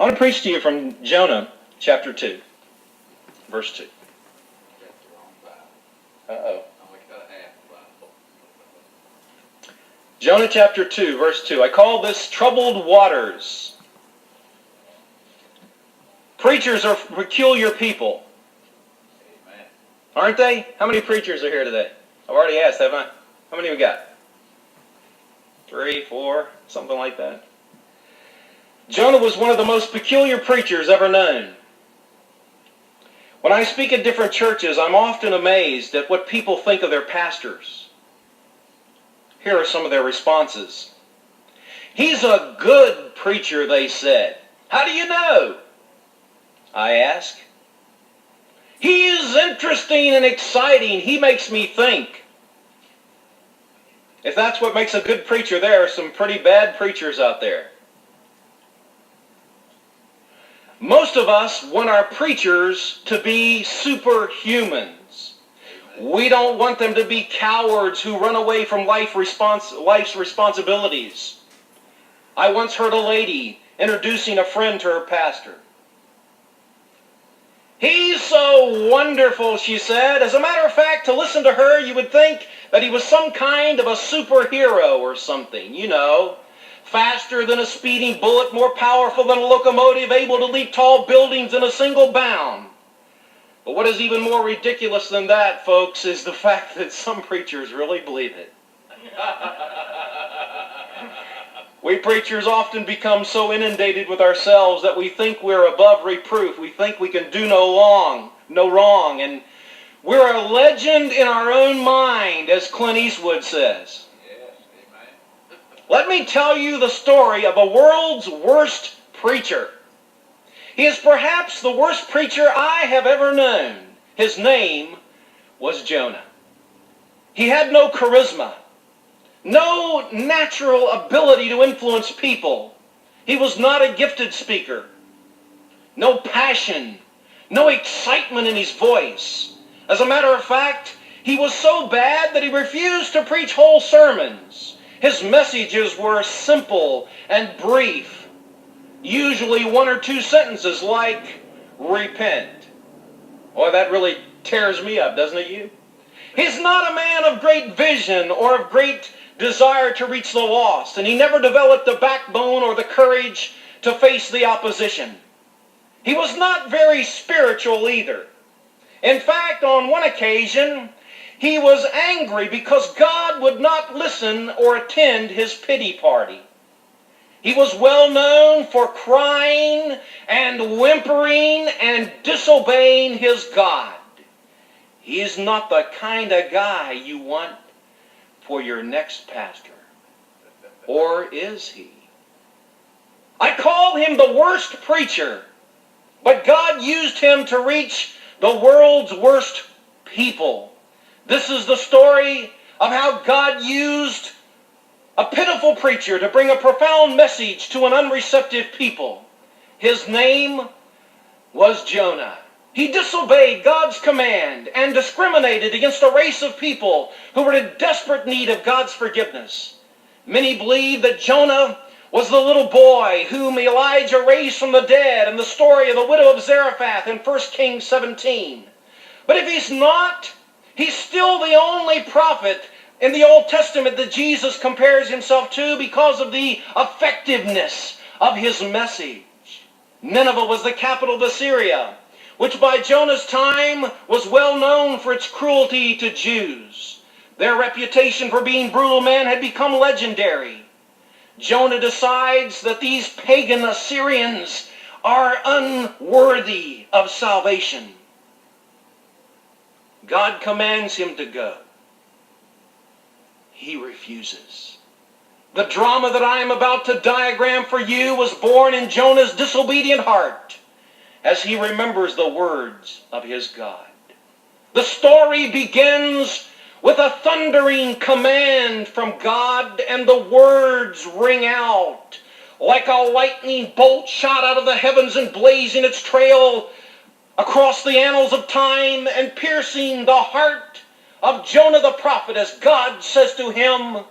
I want to preach to you from Jonah chapter 2, verse 2. Uh-oh. Jonah chapter 2, verse 2. I call this troubled waters. Preachers are peculiar people. Amen. Aren't they? How many preachers are here today? I've already asked, haven't I? How many we got? 3, 4, something like that. Jonah was one of the most peculiar preachers ever known. When I speak at different churches, I'm often amazed at what people think of their pastors. Here are some of their responses. He's a good preacher, they said. How do you know? I ask. He's interesting and exciting. He makes me think. If that's what makes a good preacher, there are some pretty bad preachers out there. Most of us want our preachers to be superhumans. We don't want them to be cowards who run away from life's responsibilities. I once heard a lady introducing a friend to her pastor. He's so wonderful, she said. As a matter of fact, to listen to her, you would think that he was some kind of a superhero or something, you know. Faster than a speeding bullet, more powerful than a locomotive, able to leap tall buildings in a single bound. But what is even more ridiculous than that, folks, is the fact that some preachers really believe it. We preachers often become so inundated with ourselves that we think we're above reproof. We think we can do no wrong, and we're a legend in our own mind, as Clint Eastwood says. Let me tell you the story of a world's worst preacher. He is perhaps the worst preacher I have ever known. His name was Jonah. He had no charisma, no natural ability to influence people. He was not a gifted speaker. No passion, no excitement in his voice. As a matter of fact, he was so bad that he refused to preach whole sermons. His messages were simple and brief, usually 1 or 2 sentences like, repent. Boy, that really tears me up, doesn't it you? He's not a man of great vision or of great desire to reach the lost, and he never developed the backbone or the courage to face the opposition. He was not very spiritual either. In fact, on one occasion, he was angry because God would not listen or attend his pity party. He was well known for crying and whimpering and disobeying his God. He is not the kind of guy you want for your next pastor. Or is he? I call him the worst preacher, but God used him to reach the world's worst people. This is the story of how God used a pitiful preacher to bring a profound message to an unreceptive people. His name was Jonah. He disobeyed God's command and discriminated against a race of people who were in desperate need of God's forgiveness. Many believe that Jonah was the little boy whom Elijah raised from the dead in the story of the widow of Zarephath in 1 Kings 17. But if he's not, he's still the only prophet in the Old Testament that Jesus compares himself to because of the effectiveness of his message. Nineveh was the capital of Assyria, which by Jonah's time was well known for its cruelty to Jews. Their reputation for being brutal men had become legendary. Jonah decides that these pagan Assyrians are unworthy of salvation. God commands him to go. He refuses. The drama that I am about to diagram for you was born in Jonah's disobedient heart as he remembers the words of his God. The story begins with a thundering command from God, and the words ring out like a lightning bolt shot out of the heavens and blazing its trail across the annals of time and piercing the heart of Jonah the prophet as God says to him,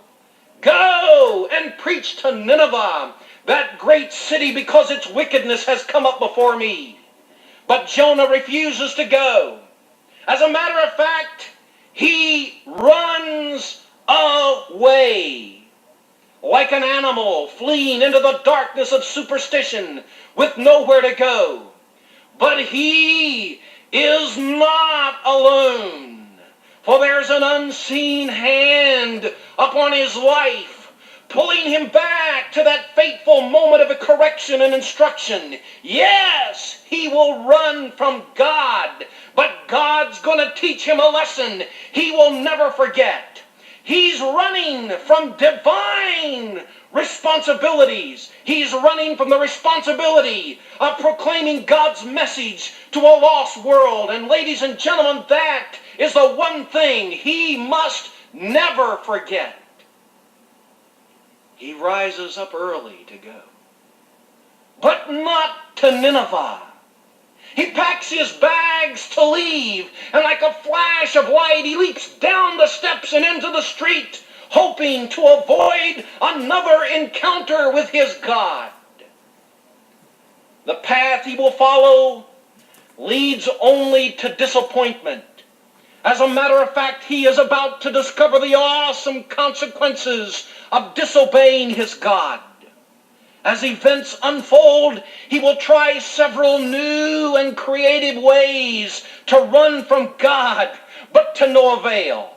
"Go and preach to Nineveh that great city, because its wickedness has come up before me. But Jonah refuses to go. As a matter of fact, he runs away like an animal fleeing into the darkness of superstition with nowhere to go. But he is not alone, for there's an unseen hand upon his life, pulling him back to that fateful moment of correction and instruction. Yes, he will run from God, but God's going to teach him a lesson he will never forget. He's running from divine responsibilities. He's running from the responsibility of proclaiming God's message to a lost world. And ladies and gentlemen, that is the one thing he must never forget. He rises up early to go, but not to Nineveh. He packs his bags to leave, and like a flash of light, he leaps down the steps and into the street, hoping to avoid another encounter with his God. The path he will follow leads only to disappointment. As a matter of fact, he is about to discover the awesome consequences of disobeying his God. As events unfold, he will try several new and creative ways to run from God, but to no avail.